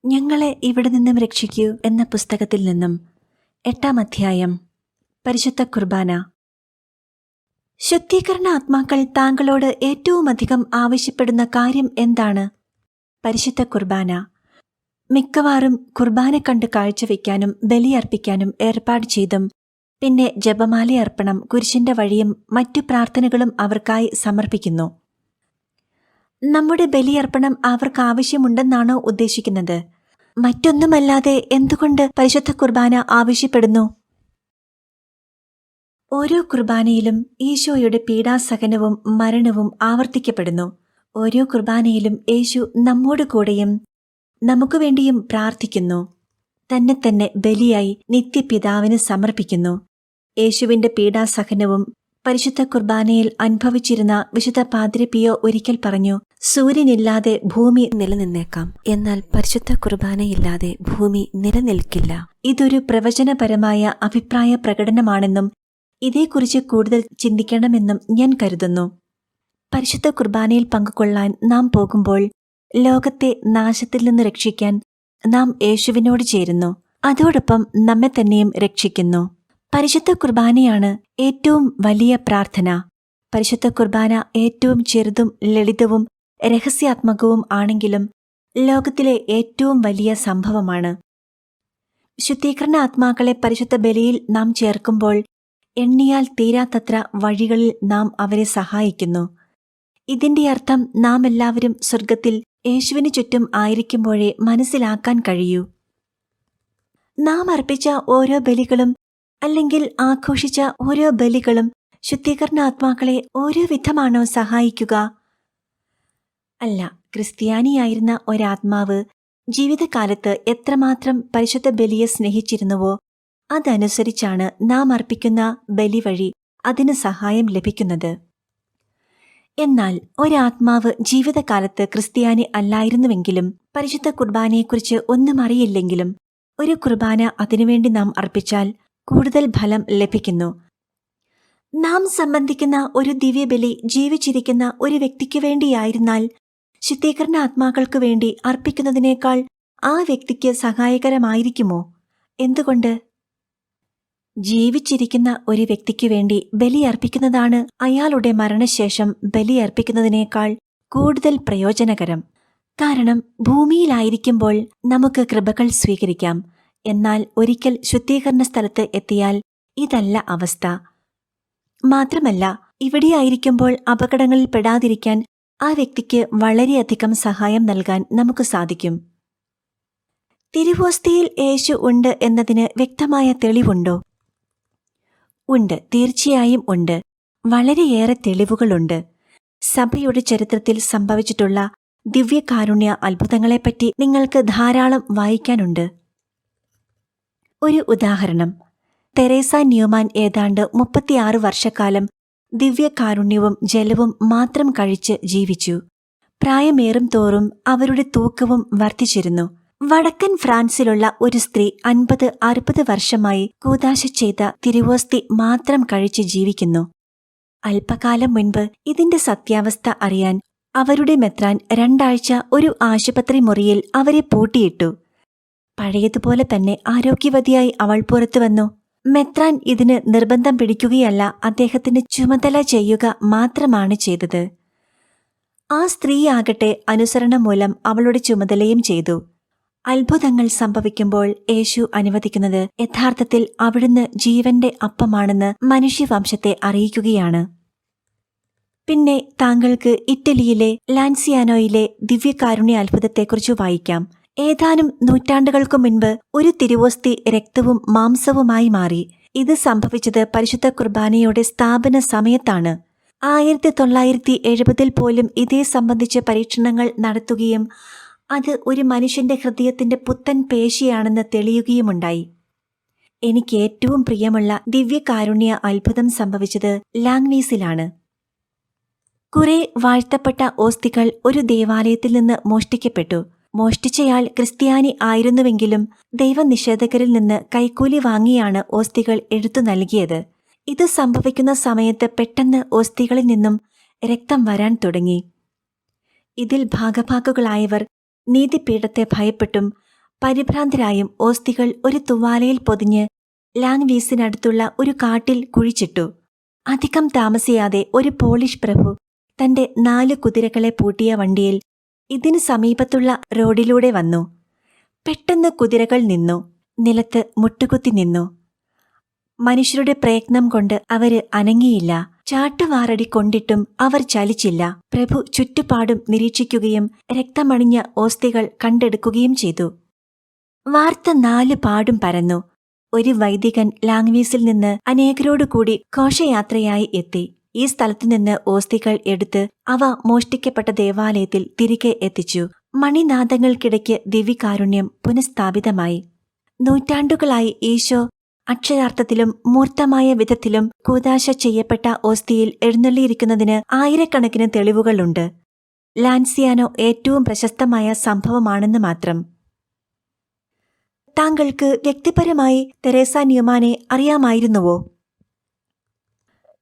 ഞങ്ങളെ ഇവിടെ നിന്നും രക്ഷിക്കൂ എന്ന പുസ്തകത്തിൽ നിന്നും 8-ാം അധ്യായം. പരിശുദ്ധ കുർബാന. ശുദ്ധീകരണ ആത്മാക്കൾ താങ്കളോട് ഏറ്റവുമധികം ആവശ്യപ്പെടുന്ന കാര്യം എന്താണ്? പരിശുദ്ധ കുർബാന. മിക്കവാറും കുർബാന കണ്ട് കാഴ്ചവെക്കാനും ബലിയർപ്പിക്കാനും ഏർപ്പാട് ചെയ്തും പിന്നെ ജപമാലയർപ്പണം, കുരിശിന്റെ വഴിയും മറ്റു പ്രാർത്ഥനകളും അവർക്കായി സമർപ്പിക്കുന്നു. നമ്മുടെ ബലിയർപ്പണം അവർക്ക് ആവശ്യമുണ്ടെന്നാണോ ഉദ്ദേശിക്കുന്നത്? മറ്റൊന്നുമല്ലാതെ എന്തുകൊണ്ട് പരിശുദ്ധ കുർബാന ആവശ്യപ്പെടുന്നു? ഓരോ കുർബാനയിലും ഈശോയുടെ പീഡാസഹനവും മരണവും ആവർത്തിക്കപ്പെടുന്നു. ഓരോ കുർബാനയിലും യേശു നമ്മോട് കൂടെയും നമുക്കു വേണ്ടിയും പ്രാർത്ഥിക്കുന്നു. തന്നെ ബലിയായി നിത്യപിതാവിന് സമർപ്പിക്കുന്നു. യേശുവിന്റെ പീഡാസഹനവും പരിശുദ്ധ കുർബാനയിൽ അനുഭവിച്ചിരുന്ന വിശുദ്ധ പാദ്രി പിയോ ഒരിക്കൽ പറഞ്ഞു, സൂര്യനില്ലാതെ ഭൂമി നിലനിന്നേക്കാം, എന്നാൽ പരിശുദ്ധ കുർബാനയില്ലാതെ ഭൂമി നിലനിൽക്കില്ല. ഇതൊരു പ്രവചനപരമായ അഭിപ്രായ പ്രകടനമാണെന്നും ഇതേക്കുറിച്ച് കൂടുതൽ ചിന്തിക്കണമെന്നും ഞാൻ കരുതുന്നു. പരിശുദ്ധ കുർബാനയിൽ പങ്കുകൊള്ളാൻ നാം പോകുമ്പോൾ ലോകത്തെ നാശത്തിൽ നിന്ന് രക്ഷിക്കാൻ നാം യേശുവിനോട് ചേരുന്നു. അതോടൊപ്പം നമ്മെ തന്നെയും രക്ഷിക്കുന്നു. പരിശുദ്ധ കുർബാനയാണ് ഏറ്റവും വലിയ പ്രാർത്ഥന. പരിശുദ്ധ കുർബാന ഏറ്റവും ചെറുതും ലളിതവും രഹസ്യാത്മകവും ആണെങ്കിലും ലോകത്തിലെ ഏറ്റവും വലിയ സംഭവമാണ്. ശുദ്ധീകരണ ആത്മാക്കളെ പരിശുദ്ധ ബലിയിൽ നാം ചേർക്കുമ്പോൾ എണ്ണിയാൽ തീരാത്തത്ര വഴികളിൽ നാം അവരെ സഹായിക്കുന്നു. ഇതിന്റെ അർത്ഥം നാം എല്ലാവരും സ്വർഗത്തിൽ യേശുവിന് ചുറ്റും ആയിരിക്കുമ്പോഴേ മനസ്സിലാക്കാൻ കഴിയൂ. നാം അർപ്പിച്ച ഓരോ ബലികളും അല്ലെങ്കിൽ ആഘോഷിച്ച ഓരോ ബലികളും ശുദ്ധീകരണ ആത്മാക്കളെ ഓരോ വിധമാണോ സഹായിക്കുക? അല്ല. ക്രിസ്ത്യാനിയായിരുന്ന ഒരാത്മാവ് ജീവിതകാലത്ത് എത്രമാത്രം പരിശുദ്ധ ബലിയെ സ്നേഹിച്ചിരുന്നുവോ അതനുസരിച്ചാണ് നാം അർപ്പിക്കുന്ന ബലി വഴി അതിന് സഹായം ലഭിക്കുന്നത്. എന്നാൽ ഒരാത്മാവ് ജീവിതകാലത്ത് ക്രിസ്ത്യാനി അല്ലായിരുന്നുവെങ്കിലും പരിശുദ്ധ കുർബാനയെക്കുറിച്ച് ഒന്നും അറിയില്ലെങ്കിലും ഒരു കുർബാന അതിനുവേണ്ടി നാം അർപ്പിച്ചാൽ കൂടുതൽ ഫലം ലഭിക്കുന്നു. നാം സംബന്ധിക്കുന്ന ഒരു ദിവ്യബലി ജീവിച്ചിരിക്കുന്ന ഒരു വ്യക്തിക്ക് വേണ്ടിയായിരുന്നാൽ ശുദ്ധീകരണ ആത്മാക്കൾക്ക് വേണ്ടി അർപ്പിക്കുന്നതിനേക്കാൾ ആ വ്യക്തിക്ക് സഹായകരമായിരിക്കുമോ? എന്തുകൊണ്ട്? ജീവിച്ചിരിക്കുന്ന ഒരു വ്യക്തിക്ക് വേണ്ടി ബലിയർപ്പിക്കുന്നതാണ് അയാളുടെ മരണശേഷം ബലിയർപ്പിക്കുന്നതിനേക്കാൾ കൂടുതൽ പ്രയോജനകരം. കാരണം ഭൂമിയിലായിരിക്കുമ്പോൾ നമുക്ക് കൃപകൾ സ്വീകരിക്കാം. എന്നാൽ ഒരിക്കൽ ശുദ്ധീകരണ സ്ഥലത്ത് എത്തിയാൽ ഇതല്ല അവസ്ഥ. മാത്രമല്ല, ഇവിടെയായിരിക്കുമ്പോൾ അപകടങ്ങളിൽ പെടാതിരിക്കാൻ ആ വ്യക്തിക്ക് വളരെയധികം സഹായം നൽകാൻ നമുക്ക് സാധിക്കും. തിരുവോസ്തിയിൽ യേശു ഉണ്ട് എന്നതിന് വ്യക്തമായ തെളിവുണ്ടോ? ഉണ്ട്, തീർച്ചയായും ഉണ്ട്. വളരെയേറെ തെളിവുകളുണ്ട്. സഭയുടെ ചരിത്രത്തിൽ സംഭവിച്ചിട്ടുള്ള ദിവ്യകാരുണ്യ അത്ഭുതങ്ങളെപ്പറ്റി നിങ്ങൾക്ക് ധാരാളം വായിക്കാനുണ്ട്. ഒരു ഉദാഹരണം, തെരേസ ന്യൂമാൻ ഏതാണ്ട് 36 വർഷക്കാലം ദിവ്യകാരുണ്യവും ജലവും മാത്രം കഴിച്ച് ജീവിച്ചു. പ്രായമേറും തോറും അവരുടെ തൂക്കവും വർദ്ധിച്ചിരുന്നു. വടക്കൻ ഫ്രാൻസിലുള്ള ഒരു സ്ത്രീ 50-60 വർഷമായി കൂദാശ ചെയ്ത തിരുവോസ്തി മാത്രം കഴിച്ച് ജീവിക്കുന്നു. അല്പകാലം മുൻപ് ഇതിന്റെ സത്യാവസ്ഥ അറിയാൻ അവരുടെ മെത്രാൻ 2 ആഴ്ച ഒരു ആശുപത്രി മുറിയിൽ അവരെ പൂട്ടിയിട്ടു. പഴയതുപോലെ തന്നെ ആരോഗ്യവതിയായി അവൾ പുറത്തു വന്നു. മെത്രാൻ ഇതിന് നിർബന്ധം പിടിക്കുകയല്ല, അദ്ദേഹത്തിന് ചുമതല ചെയ്യുക മാത്രമാണ് ചെയ്തത്. ആ സ്ത്രീയാകട്ടെ അനുസരണം മൂലം അവളുടെ ചുമതലയും ചെയ്തു. അത്ഭുതങ്ങൾ സംഭവിക്കുമ്പോൾ യേശു അനുവദിക്കുന്നത് യഥാർത്ഥത്തിൽ അവിടുന്ന് ജീവന്റെ അപ്പമാണെന്ന് മനുഷ്യവംശത്തെ അറിയിക്കുകയാണ്. പിന്നെ താങ്കൾക്ക് ഇറ്റലിയിലെ ലാൻസിയാനോയിലെ ദിവ്യകാരുണ്യ അത്ഭുതത്തെക്കുറിച്ച് വായിക്കാം. ഏതാനും നൂറ്റാണ്ടുകൾക്കു മുൻപ് ഒരു തിരുവോസ്തി രക്തവും മാംസവുമായി മാറി. ഇത് സംഭവിച്ചത് പരിശുദ്ധ കുർബാനയുടെ സ്ഥാപന സമയത്താണ്. 1970 പോലും ഇതേ സംബന്ധിച്ച പരീക്ഷണങ്ങൾ നടത്തുകയും അത് ഒരു മനുഷ്യന്റെ ഹൃദയത്തിന്റെ പുത്തൻ പേശിയാണെന്ന് തെളിയുകയുമുണ്ടായി. എനിക്ക് ഏറ്റവും പ്രിയമുള്ള ദിവ്യകാരുണ്യ അത്ഭുതം സംഭവിച്ചത് ലാംഗ്വീസിലാണ്. കുറെ വാഴ്ത്തപ്പെട്ട ഓസ്തികൾ ഒരു ദേവാലയത്തിൽ നിന്ന് മോഷ്ടിക്കപ്പെട്ടു. മോഷ്ടിച്ചയാൾ ക്രിസ്ത്യാനി ആയിരുന്നുവെങ്കിലും ദൈവനിഷേധകരിൽ നിന്ന് കൈക്കൂലി വാങ്ങിയാണ് ഓസ്തികൾ എടുത്തു നൽകിയത്. ഇത് സംഭവിക്കുന്ന സമയത്ത് പെട്ടെന്ന് ഓസ്തികളിൽ നിന്നും രക്തം വരാൻ തുടങ്ങി. ഇതിൽ ഭാഗഭാക്കുകളായവർ നീതിപീഠത്തെ ഭയപ്പെട്ടും പരിഭ്രാന്തരായും ഓസ്തികൾ ഒരു തുവാലയിൽ പൊതിഞ്ഞ് ലാങ്വീസിനടുത്തുള്ള ഒരു കാട്ടിൽ കുഴിച്ചിട്ടു. അധികം താമസിയാതെ ഒരു പോളിഷ് പ്രഭു തന്റെ 4 കുതിരകളെ പൂട്ടിയ വണ്ടിയിൽ ഇതിനു സമീപത്തുള്ള റോഡിലൂടെ വന്നു. പെട്ടെന്ന് കുതിരകൾ നിന്നു. നിലത്ത് മുട്ടുകുത്തി നിന്നു. മനുഷ്യരുടെ പ്രയത്നം കൊണ്ട് അവര് അനങ്ങിയില്ല. ചാട്ടുവാറടി കൊണ്ടിട്ടും അവർ ചലിച്ചില്ല. പ്രഭു ചുറ്റുപാടും നിരീക്ഷിക്കുകയും രക്തമണിഞ്ഞ ഓസ്തികൾ കണ്ടെടുക്കുകയും ചെയ്തു. വാർത്ത 4 പാടും പരന്നു. ഒരു വൈദികൻ ലാങ്വീസിൽ നിന്ന് അനേകരോടുകൂടി ഘോഷയാത്രയായി എത്തി. ഈ സ്ഥലത്തുനിന്ന് ഓസ്തികൾ എടുത്ത് അവ മോഷ്ടിക്കപ്പെട്ട ദേവാലയത്തിൽ തിരികെ എത്തിച്ചു. മണിനാദങ്ങൾക്കിടയ്ക്ക് ദിവ്യകാരുണ്യം പുനഃസ്ഥാപിതമായി. നൂറ്റാണ്ടുകളായി ഈശോ അക്ഷരാർത്ഥത്തിലും മൂർത്തമായ വിധത്തിലും കൂദാശ ചെയ്യപ്പെട്ട ഓസ്തിയിൽ എഴുന്നള്ളിയിരിക്കുന്നതിന് ആയിരക്കണക്കിന് തെളിവുകളുണ്ട്. ലാൻസിയാനോ ഏറ്റവും പ്രശസ്തമായ സംഭവമാണെന്ന് മാത്രം. താങ്കൾക്ക് വ്യക്തിപരമായി തെരേസ ന്യൂമാനെ അറിയാമായിരുന്നുവോ?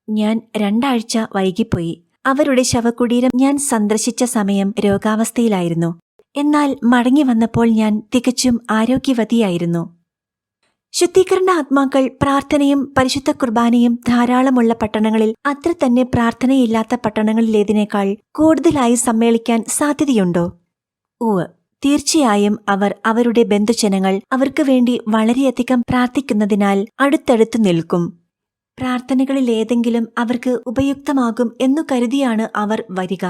ഞാൻ 2 ആഴ്ച വൈകിപ്പോയി. അവരുടെ ശവകുടീരം ഞാൻ സന്ദർശിച്ച സമയം രോഗാവസ്ഥയിലായിരുന്നു. എന്നാൽ മടങ്ങി വന്നപ്പോൾ ഞാൻ തികച്ചും ആരോഗ്യവതിയായിരുന്നു. ശുദ്ധീകരണ ആത്മാക്കൾ പ്രാർത്ഥനയും പരിശുദ്ധ കുർബാനയും ധാരാളമുള്ള പട്ടണങ്ങളിൽ അത്ര തന്നെ പ്രാർത്ഥനയില്ലാത്ത പട്ടണങ്ങളിലേതിനേക്കാൾ കൂടുതലായി സമ്മേളിക്കാൻ സാധ്യതയുണ്ടോ? ഉവ്, തീർച്ചയായും അവർ അവരുടെ ബന്ധുജനങ്ങൾ അവർക്ക് വേണ്ടി വളരെയധികം പ്രാർത്ഥിക്കുന്നതിനാൽ അടുത്തടുത്തു നിൽക്കും. പ്രാർത്ഥനകളിലേതെങ്കിലും അവർക്ക് ഉപയുക്തമാകും എന്നു കരുതിയാണ് അവർ വരിക.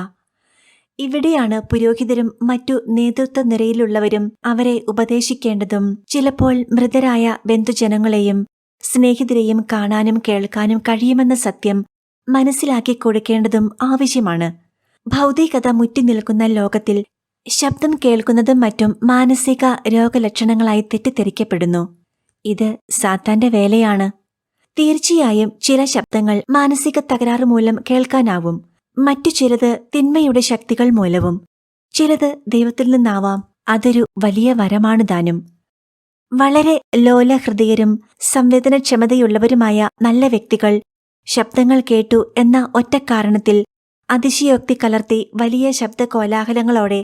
ഇവിടെയാണ് പുരോഹിതരും മറ്റു നേതൃത്വ നിരയിലുള്ളവരും അവരെ ഉപദേശിക്കേണ്ടതും ചിലപ്പോൾ മൃതരായ ബന്ധുജനങ്ങളെയും സ്നേഹിതരെയും കാണാനും കേൾക്കാനും കഴിയുമെന്ന സത്യം മനസ്സിലാക്കി കൊടുക്കേണ്ടതും ആവശ്യമാണ്. ഭൗതികത മുറ്റിനിൽക്കുന്ന ലോകത്തിൽ ശബ്ദം കേൾക്കുന്നതും മറ്റും മാനസിക രോഗലക്ഷണങ്ങളായി തെറ്റിദ്ധരിക്കപ്പെടുന്നു. ഇത് സാത്താന്റെ വേലയാണ്. തീർച്ചയായും ചില ശബ്ദങ്ങൾ മാനസിക തകരാറ് മൂലം കേൾക്കാനാവും. മറ്റു ചിലത് തിന്മയുടെ ശക്തികൾ മൂലവും. ചിലത് ദൈവത്തിൽ നിന്നാവാം. അതൊരു വലിയ വരമാണ് താനും. വളരെ ലോലഹൃദയരും സംവേദനക്ഷമതയുള്ളവരുമായ നല്ല വ്യക്തികൾ ശബ്ദങ്ങൾ കേട്ടു എന്ന ഒറ്റ കാരണത്തിൽ അതിശയോക്തി കലർത്തി വലിയ ശബ്ദകോലാഹലങ്ങളോടെ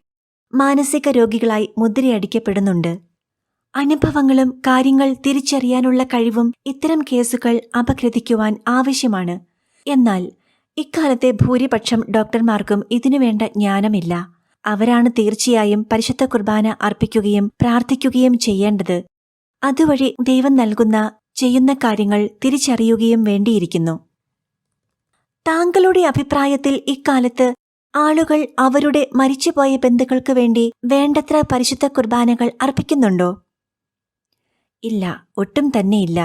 മാനസിക രോഗികളായി മുദ്രയടിക്കപ്പെടുന്നുണ്ട്. അനുഭവങ്ങളും കാര്യങ്ങൾ തിരിച്ചറിയാനുള്ള കഴിവും ഇത്തരം കേസുകൾ അപഗ്രഥിക്കുവാൻ ആവശ്യമാണ്. എന്നാൽ ഇക്കാലത്തെ ഭൂരിപക്ഷം ഡോക്ടർമാർക്കും ഇതിനുവേണ്ട ജ്ഞാനമില്ല. അവരാണ് തീർച്ചയായും പരിശുദ്ധ കുർബാന അർപ്പിക്കുകയും പ്രാർത്ഥിക്കുകയും ചെയ്യേണ്ടത്. അതുവഴി ദൈവം ചെയ്യുന്ന കാര്യങ്ങൾ തിരിച്ചറിയുകയും വേണ്ടിയിരിക്കുന്നു. താങ്കളുടെ അഭിപ്രായത്തിൽ ഇക്കാലത്ത് ആളുകൾ അവരുടെ മരിച്ചുപോയ ബന്ധുക്കൾക്ക് വേണ്ടി വേണ്ടത്ര പരിശുദ്ധ കുർബാനകൾ അർപ്പിക്കുന്നുണ്ടോ? ഇല്ല, ഒട്ടും തന്നെയില്ല.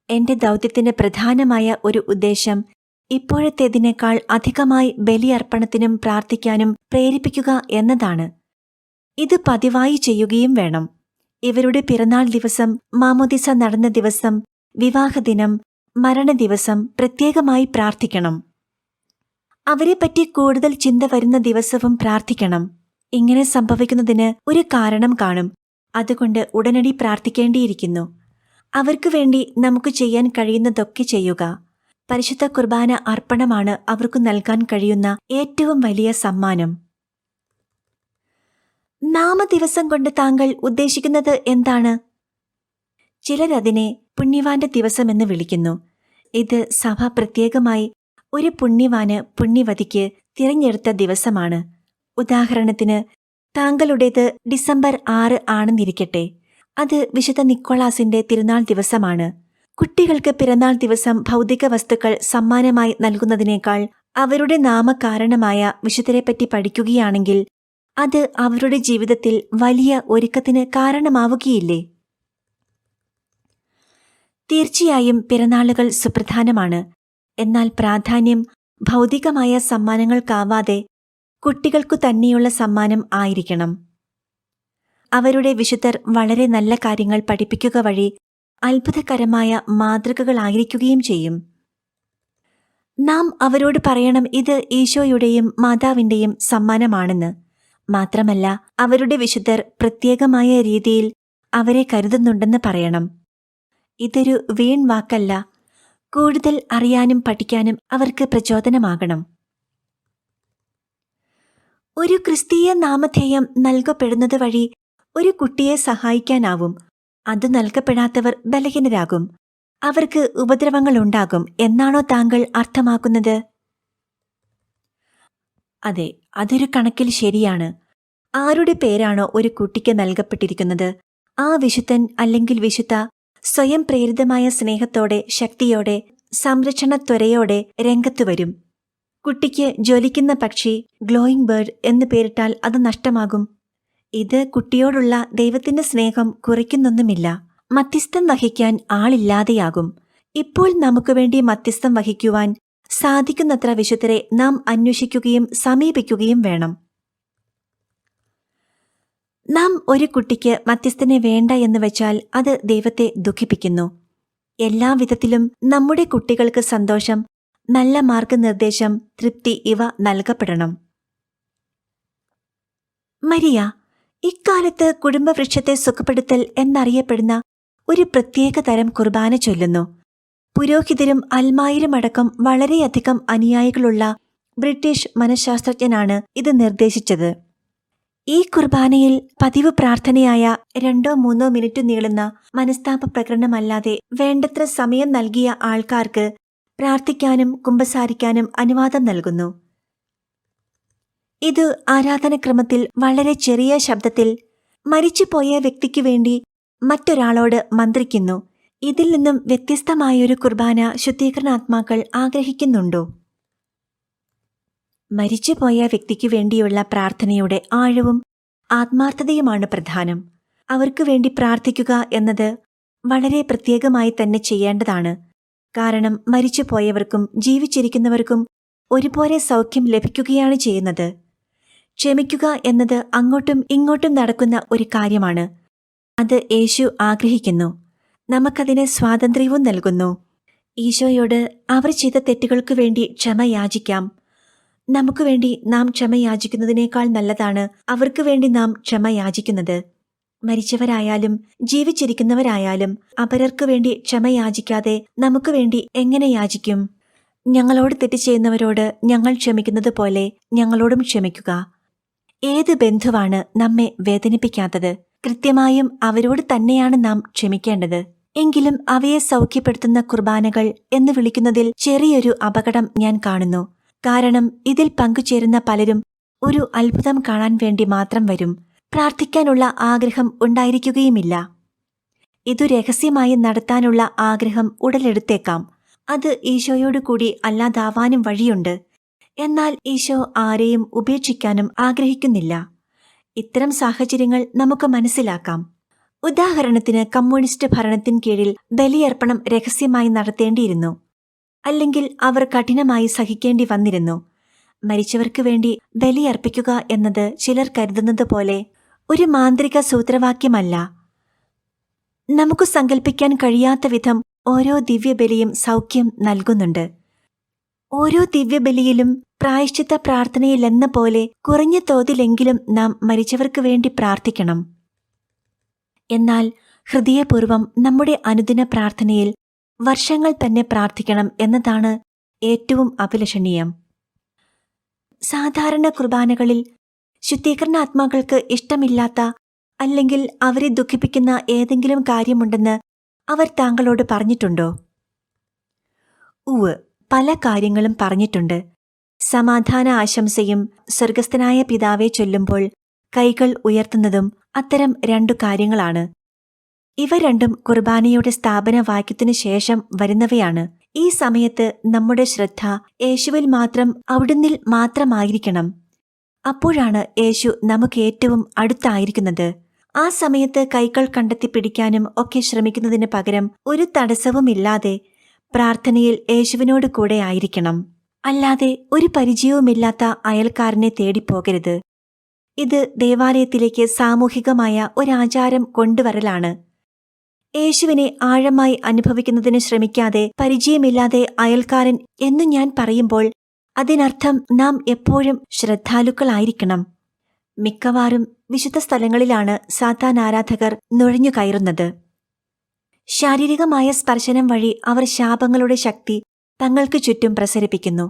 എന്റെ ദൗത്യത്തിന് പ്രധാനമായ ഒരു ഉദ്ദേശം ഇപ്പോഴത്തേതിനേക്കാൾ അധികമായി ബലിയർപ്പണത്തിനും പ്രാർത്ഥിക്കാനും പ്രേരിപ്പിക്കുക എന്നതാണ്. ഇത് പതിവായി ചെയ്യുകയും വേണം. ഇവരുടെ പിറന്നാൾ ദിവസം, മാമോദിസ നടന്ന ദിവസം, വിവാഹദിനം, മരണദിവസം പ്രത്യേകമായി പ്രാർത്ഥിക്കണം. അവരെപ്പറ്റി കൂടുതൽ ചിന്ത വരുന്ന ദിവസവും പ്രാർത്ഥിക്കണം. ഇങ്ങനെ സംഭവിക്കുന്നതിന് ഒരു കാരണം കാണും. അതുകൊണ്ട് ഉടനടി പ്രാർത്ഥിക്കേണ്ടിയിരിക്കുന്നു. അവർക്ക് വേണ്ടി നമുക്ക് ചെയ്യാൻ കഴിയുന്നതൊക്കെ ചെയ്യുക. പരിശുദ്ധ കുർബാന അർപ്പണമാണ് അവർക്ക് നൽകാൻ കഴിയുന്ന ഏറ്റവും വലിയ സമ്മാനം. നാമദിവസം കൊണ്ട് താങ്കൾ ഉദ്ദേശിക്കുന്നത് എന്താണ്? ചിലരതിനെ പുണ്യവാന്റെ ദിവസമെന്ന് വിളിക്കുന്നു. ഇത് സഭ പ്രത്യേകമായി ഒരു പുണ്യവാന് പുണ്യവതിക്ക് തിരഞ്ഞെടുത്ത ദിവസമാണ്. ഉദാഹരണത്തിന് താങ്കളുടേത് ഡിസംബർ 6 ആണെന്നിരിക്കട്ടെ. അത് വിശുദ്ധ നിക്കോളാസിന്റെ തിരുനാൾ ദിവസമാണ്. കുട്ടികൾക്ക് പിറന്നാൾ ദിവസം ഭൗതിക വസ്തുക്കൾ സമ്മാനമായി നൽകുന്നതിനേക്കാൾ അവരുടെ നാമകാരണമായ വിശുദ്ധരെപ്പറ്റി പഠിക്കുകയാണെങ്കിൽ അത് അവരുടെ ജീവിതത്തിൽ വലിയ ഒരുക്കത്തിന് കാരണമാവുകയില്ലേ? തീർച്ചയായും പിറന്നാളുകൾ സുപ്രധാനമാണ്. എന്നാൽ പ്രാധാന്യം ഭൗതികമായ സമ്മാനങ്ങൾക്കാവാതെ കുട്ടികൾക്കു തന്നെയുള്ള സമ്മാനം ആയിരിക്കണം. അവരുടെ വിശുദ്ധർ വളരെ നല്ല കാര്യങ്ങൾ പഠിപ്പിക്കുക വഴി അത്ഭുതകരമായ മാതൃകകളായിരിക്കുകയും ചെയ്യും. നാം അവരോട് പറയണം ഇത് ഈശോയുടെയും മാതാവിന്റെയും സമ്മാനമാണെന്ന്. മാത്രമല്ല അവരുടെ വിശുദ്ധർ പ്രത്യേകമായ രീതിയിൽ അവരെ കരുതുന്നുണ്ടെന്ന് പറയണം. ഇതൊരു വീൺ വാക്കല്ല. കൂടുതൽ അറിയാനും പഠിക്കാനും അവർക്ക് പ്രചോദനമാകണം. ഒരു ക്രിസ്തീയ നാമധേയം നൽകപ്പെടുന്നത് വഴി ഒരു കുട്ടിയെ സഹായിക്കാനാവും. അത് നൽകപ്പെടാത്തവർ ബലഹീനരാകും. അവർക്ക് ഉപദ്രവങ്ങളുണ്ടാകും എന്നാണോ താങ്കൾ അർത്ഥമാക്കുന്നത്? അതെ, അതൊരു കണക്കിൽ ശരിയാണ്. ആരുടെ പേരാണോ ഒരു കുട്ടിക്ക് നൽകപ്പെട്ടിരിക്കുന്നത്, ആ വിശുദ്ധൻ അല്ലെങ്കിൽ വിശുദ്ധ സ്വയം പ്രേരിതമായ സ്നേഹത്തോടെ, ശക്തിയോടെ, സംരക്ഷണത്വരയോടെ രംഗത്തുവരും. കുട്ടിക്ക് ജ്വലിക്കുന്ന പക്ഷി, ഗ്ലോയിങ് ബേർഡ് എന്ന് പേരിട്ടാൽ അത് നഷ്ടമാകും. ഇത് കുട്ടിയോടുള്ള ദൈവത്തിന്റെ സ്നേഹം കുറയ്ക്കുന്നൊന്നുമില്ല. മധ്യസ്ഥം വഹിക്കാൻ ആളില്ലാതെയാകും. ഇപ്പോൾ നമുക്കുവേണ്ടി മധ്യസ്ഥം വഹിക്കുവാൻ സാധിക്കുന്നത്ര വിശുദ്ധരെ നാം അന്വേഷിക്കുകയും സമീപിക്കുകയും വേണം. നാം ഒരു കുട്ടിക്ക് മധ്യസ്ഥനെ വേണ്ട എന്ന് വെച്ചാൽ അത് ദൈവത്തെ ദുഃഖിപ്പിക്കുന്നു. എല്ലാ വിധത്തിലും നമ്മുടെ കുട്ടികൾക്ക് സന്തോഷം, നല്ല മാർഗനിർദ്ദേശം, തൃപ്തി ഇവ നൽകപ്പെടണം. മരിയ ഇക്കാലത്ത് കുടുംബവൃക്ഷത്തെ സുഖപ്പെടുത്തൽ എന്നറിയപ്പെടുന്ന ഒരു പ്രത്യേക തരം കുർബാന ചൊല്ലുന്നു. പുരോഹിതരും അൽമായരുമടക്കം വളരെയധികം അനുയായികളുള്ള ബ്രിട്ടീഷ് മനഃശാസ്ത്രജ്ഞനാണ് ഇത് നിർദ്ദേശിച്ചത്. ഈ കുർബാനയിൽ പതിവ് പ്രാർത്ഥനയായ 2-3 മിനിറ്റ് നീളുന്ന മനസ്താപ പ്രകടനമല്ലാതെ വേണ്ടത്ര സമയം നൽകിയ ആൾക്കാർക്ക് പ്രാർത്ഥിക്കാനും കുമ്പസാരിക്കാനും അനുവാദം നൽകുന്നു. ഇത് ആരാധനക്രമത്തിൽ വളരെ ചെറിയ ശബ്ദത്തിൽ മരിച്ചുപോയ വ്യക്തിക്കു വേണ്ടി മറ്റൊരാളോട് മന്ത്രിക്കുന്നു. ഇതിൽ നിന്നും വ്യത്യസ്തമായൊരു കുർബാന ശുദ്ധീകരണാത്മാക്കൾ ആഗ്രഹിക്കുന്നുണ്ടോ? മരിച്ചുപോയ വ്യക്തിക്കു വേണ്ടിയുള്ള പ്രാർത്ഥനയുടെ ആഴവും ആത്മാർത്ഥതയുമാണ് പ്രധാനം. അവർക്കു വേണ്ടി പ്രാർത്ഥിക്കുക എന്നത് വളരെ പ്രത്യേകമായി തന്നെ ചെയ്യേണ്ടതാണ്. കാരണം മരിച്ചുപോയവർക്കും ജീവിച്ചിരിക്കുന്നവർക്കും ഒരുപോലെ സൗഖ്യം ലഭിക്കുകയാണ് ചെയ്യുന്നത്. ക്ഷമിക്കുക എന്നത് അങ്ങോട്ടും ഇങ്ങോട്ടും നടക്കുന്ന ഒരു കാര്യമാണ്. അത് യേശു ആഗ്രഹിക്കുന്നു. നമുക്കതിന് സ്വാതന്ത്ര്യവും നൽകുന്നു. ഈശോയോട് അവർ ചെയ്ത തെറ്റുകൾക്കു വേണ്ടി ക്ഷമ യാചിക്കാം. നമുക്കു വേണ്ടി നാം ക്ഷമ യാചിക്കുന്നതിനേക്കാൾ നല്ലതാണ് അവർക്ക് വേണ്ടി നാം ക്ഷമ യാചിക്കുന്നത്. മരിച്ചവരായാലും ജീവിച്ചിരിക്കുന്നവരായാലും അപരർക്കു വേണ്ടി ക്ഷമ യാചിക്കാതെ നമുക്ക് വേണ്ടി എങ്ങനെ യാചിക്കും? ഞങ്ങളോട് തെറ്റ് ചെയ്യുന്നവരോട് ഞങ്ങൾ ക്ഷമിക്കുന്നത് പോലെ ഞങ്ങളോടും ക്ഷമിക്കുക. ഏത് ബന്ധുവാണ് നമ്മെ വേദനിപ്പിക്കാത്തത്? കൃത്യമായും അവരോട് തന്നെയാണ് നാം ക്ഷമിക്കേണ്ടത്. എങ്കിലും അവയെ സൗഖ്യപ്പെടുത്തുന്ന കുർബാനകൾ എന്ന് വിളിക്കുന്നതിൽ ചെറിയൊരു അപകടം ഞാൻ കാണുന്നു. കാരണം ഇതിൽ പങ്കുചേരുന്ന പലരും ഒരു അത്ഭുതം കാണാൻ വേണ്ടി മാത്രം വരും. പ്രാർത്ഥിക്കാനുള്ള ആഗ്രഹം ഉണ്ടായിരിക്കുകയുമില്ല. ഇതു രഹസ്യമായി നടത്താനുള്ള ആഗ്രഹം ഉടലെടുത്തേക്കാം. അത് ഈശോയോടുകൂടി അല്ലാതാവാനും വഴിയുണ്ട്. എന്നാൽ ഈശോ ആരെയും ഉപേക്ഷിക്കാനും ആഗ്രഹിക്കുന്നില്ല. ഇത്തരം സാഹചര്യങ്ങൾ നമുക്ക് മനസ്സിലാക്കാം. ഉദാഹരണത്തിന്, കമ്മ്യൂണിസ്റ്റ് ഭരണത്തിൻ കീഴിൽ ബലിയർപ്പണം രഹസ്യമായി നടത്തേണ്ടിയിരുന്നു. അല്ലെങ്കിൽ അവർ കഠിനമായി സഹിക്കേണ്ടി വന്നിരുന്നു. മരിച്ചവർക്ക് വേണ്ടി ബലിയർപ്പിക്കുക എന്നത് ചിലർ കരുതുന്നത് പോലെ ഒരു മാന്ത്രിക സൂത്രവാക്യമല്ല. നമുക്ക് സങ്കല്പിക്കാൻ കഴിയാത്ത വിധം ഓരോ ദിവ്യബലിയും സൗഖ്യം നൽകുന്നുണ്ട്. ഓരോ ദിവ്യബലിയിലും പ്രായശ്ചിത്ത പ്രാർത്ഥനയിലെന്ന പോലെ കുറഞ്ഞ തോതിലെങ്കിലും നാം മരിച്ചവർക്ക് വേണ്ടി പ്രാർത്ഥിക്കണം. എന്നാൽ ഹൃദയപൂർവ്വം നമ്മുടെ അനുദിന പ്രാർത്ഥനയിൽ വർഷങ്ങൾ തന്നെ പ്രാർത്ഥിക്കണം എന്നതാണ് ഏറ്റവും അഭിലഷണീയം. സാധാരണ കുർബാനകളിൽ ശുദ്ധീകരണാത്മാക്കൾക്ക് ഇഷ്ടമില്ലാത്ത അല്ലെങ്കിൽ അവരെ ദുഃഖിപ്പിക്കുന്ന ഏതെങ്കിലും കാര്യമുണ്ടെന്ന് അവർ താങ്കളോട് പറഞ്ഞിട്ടുണ്ടോ? ഉവ്, പല കാര്യങ്ങളും പറഞ്ഞിട്ടുണ്ട്. സമാധാന ആശംസയും സ്വർഗസ്ഥനായ പിതാവെ ചൊല്ലുമ്പോൾ കൈകൾ ഉയർത്തുന്നതും അത്തരം 2 കാര്യങ്ങളാണ്. ഇവ രണ്ടും കുർബാനയുടെ സ്ഥാപന വാക്യത്തിനു ശേഷം വരുന്നവയാണ്. ഈ സമയത്ത് നമ്മുടെ ശ്രദ്ധ യേശുവിൽ മാത്രം, അവിടുന്നിൽ മാത്രമായിരിക്കണം. അപ്പോഴാണ് യേശു നമുക്ക് ഏറ്റവും അടുത്തായിരിക്കുന്നത്. ആ സമയത്ത് കൈകൾ കണ്ടെത്തി പിടിക്കാനും ഒക്കെ ശ്രമിക്കുന്നതിന് പകരം ഒരു തടസ്സവുമില്ലാതെ പ്രാർത്ഥനയിൽ യേശുവിനോട് കൂടെ ആയിരിക്കണം. അല്ലാതെ ഒരു പരിചയവുമില്ലാത്ത അയൽക്കാരനെ തേടിപ്പോകരുത്. ഇത് ദേവാലയത്തിലേക്ക് സാമൂഹികമായ ഒരാചാരം കൊണ്ടുവരലാണ്. യേശുവിനെ ആഴമായി അനുഭവിക്കുന്നതിന് ശ്രമിക്കാതെ പരിചയമില്ലാതെ അയൽക്കാരൻ എന്നു ഞാൻ പറയുമ്പോൾ അതിനർത്ഥം നാം എപ്പോഴും ശ്രദ്ധാലുക്കളായിരിക്കണം. മിക്കവാറും വിശുദ്ധ സ്ഥലങ്ങളിലാണ് സാത്താൻ ആരാധകർ നുഴഞ്ഞു കയറുന്നത്. ശാരീരികമായ സ്പർശനം വഴി അവർ ശാപങ്ങളുടെ ശക്തി തങ്ങൾക്ക് ചുറ്റും പ്രസരിപ്പിക്കുന്നു.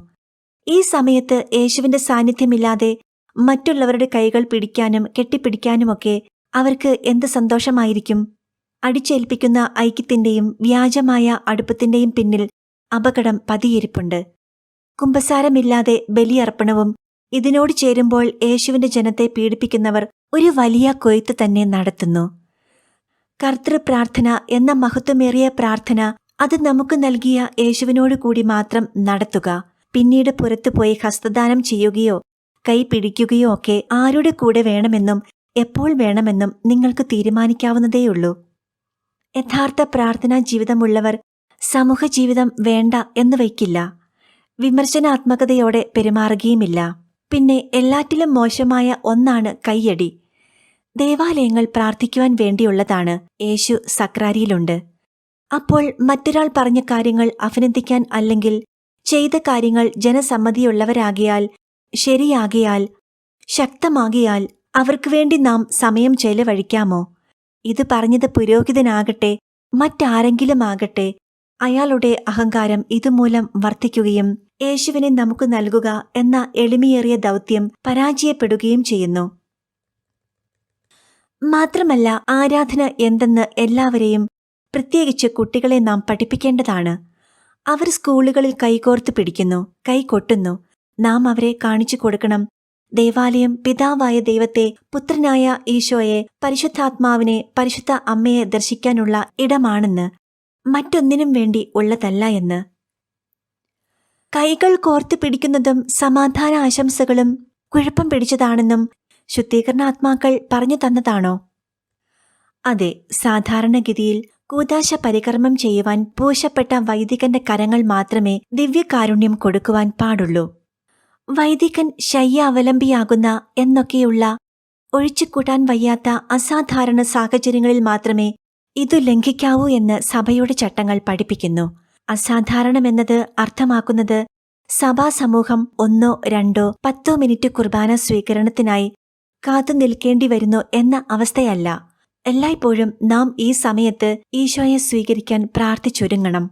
ഈ സമയത്ത് യേശുവിന്റെ സാന്നിധ്യമില്ലാതെ മറ്റുള്ളവരുടെ കൈകൾ പിടിക്കാനും കെട്ടിപ്പിടിക്കാനുമൊക്കെ അവർക്ക് എന്ത് സന്തോഷമായിരിക്കും? അടിച്ചേൽപ്പിക്കുന്ന ഐക്യത്തിന്റെയും വ്യാജമായ അടുപ്പത്തിന്റെയും പിന്നിൽ അപകടം പതിയിരിപ്പുണ്ട്. കുമ്പസാരമില്ലാതെ ബലിയർപ്പണവും ഇതിനോട് ചേരുമ്പോൾ യേശുവിന്റെ ജനത്തെ പീഡിപ്പിക്കുന്നവർ ഒരു വലിയ കൊയ്ത്ത് തന്നെ നടത്തുന്നു. കർത്തൃപ്രാർത്ഥന എന്ന മഹത്വമേറിയ പ്രാർത്ഥന അത് നമുക്ക് നൽകിയ യേശുവിനോട് കൂടി മാത്രം നടത്തുക. പിന്നീട് പുറത്തുപോയി ഹസ്തദാനം ചെയ്യുകയോ കൈ പിടിക്കുകയോ ഒക്കെ ആരുടെ കൂടെ വേണമെന്നും എപ്പോൾ വേണമെന്നും നിങ്ങൾക്ക് തീരുമാനിക്കാവുന്നതേയുള്ളൂ. യഥാർത്ഥ പ്രാർത്ഥനാ ജീവിതമുള്ളവർ സമൂഹ ജീവിതം വേണ്ട എന്ന് വയ്ക്കില്ല. വിമർശനാത്മകതയോടെ പെരുമാറുകയുമില്ല. പിന്നെ എല്ലാറ്റിലും മോശമായ ഒന്നാണ് കയ്യടി. ദേവാലയങ്ങൾ പ്രാർത്ഥിക്കുവാൻ വേണ്ടിയുള്ളതാണ്. യേശു സക്രാരിയിലുണ്ട്. അപ്പോൾ മറ്റൊരാൾ പറഞ്ഞ കാര്യങ്ങൾ അഭിനന്ദിക്കാൻ അല്ലെങ്കിൽ ചെയ്ത കാര്യങ്ങൾ ജനസമ്മതിയുള്ളവരാകിയാൽ, ശരിയാകിയാൽ, ശക്തമാകിയാൽ അവർക്ക് വേണ്ടി നാം സമയം ചെലവഴിക്കാമോ? ഇത് പറഞ്ഞത് പുരോഹിതനാകട്ടെ മറ്റാരെങ്കിലും ആകട്ടെ, അയാളുടെ അഹങ്കാരം ഇതുമൂലം വർദ്ധിക്കുകയും യേശുവിനെ നമുക്ക് നൽകുക എന്ന എളിമയേറിയ ദൗത്യം പരാജയപ്പെടുകയും ചെയ്യുന്നു. മാത്രമല്ല, ആരാധന എന്തെന്ന് എല്ലാവരെയും, പ്രത്യേകിച്ച് കുട്ടികളെ നാം പഠിപ്പിക്കേണ്ടതാണ്. അവർ സ്കൂളുകളിൽ കൈകോർത്ത് പിടിക്കുന്നു, കൈകൊട്ടുന്നു. നാം അവരെ കാണിച്ചു കൊടുക്കണം, ദേവാലയം പിതാവായ ദൈവത്തെ, പുത്രനായ ഈശോയെ, പരിശുദ്ധാത്മാവിനെ, പരിശുദ്ധ അമ്മയെ ദർശിക്കാനുള്ള ഇടമാണെന്ന്, മറ്റൊന്നിനും വേണ്ടി ഉള്ളതല്ല എന്ന്. കൈകൾ കോർത്തു പിടിക്കുന്നതും സമാധാന ആശംസകളും കുഴപ്പം പിടിച്ചതാണെന്നും ശുദ്ധീകരണാത്മാക്കൾ പറഞ്ഞു തന്നതാണോ? അതെ, സാധാരണഗതിയിൽ കൂദാശ പരികർമ്മം ചെയ്യുവാൻ പൂശപ്പെട്ട വൈദികന്റെ കരങ്ങൾ മാത്രമേ ദിവ്യകാരുണ്യം കൊടുക്കുവാൻ പാടുള്ളൂ. വൈദികൻ ശയ്യ അവലംബിയാകുന്ന എന്നൊക്കെയുള്ള ഒഴിച്ചുകൂട്ടാൻ വയ്യാത്ത അസാധാരണ സാഹചര്യങ്ങളിൽ മാത്രമേ ഇതു ലംഘിക്കാവൂ എന്ന് സഭയുടെ ചട്ടങ്ങൾ പഠിപ്പിക്കുന്നു. അസാധാരണമെന്നത് അർത്ഥമാക്കുന്നത് സഭാസമൂഹം 1, 2, 10 മിനിറ്റ് കുർബാന സ്വീകരണത്തിനായി കാത്തു നിൽക്കേണ്ടി വരുന്നു എന്ന അവസ്ഥയല്ല. എല്ലായ്പ്പോഴും നാം ഈ സമയത്ത് ഈശോയെ സ്വീകരിക്കാൻ പ്രാർത്ഥിച്ചൊരുങ്ങണം.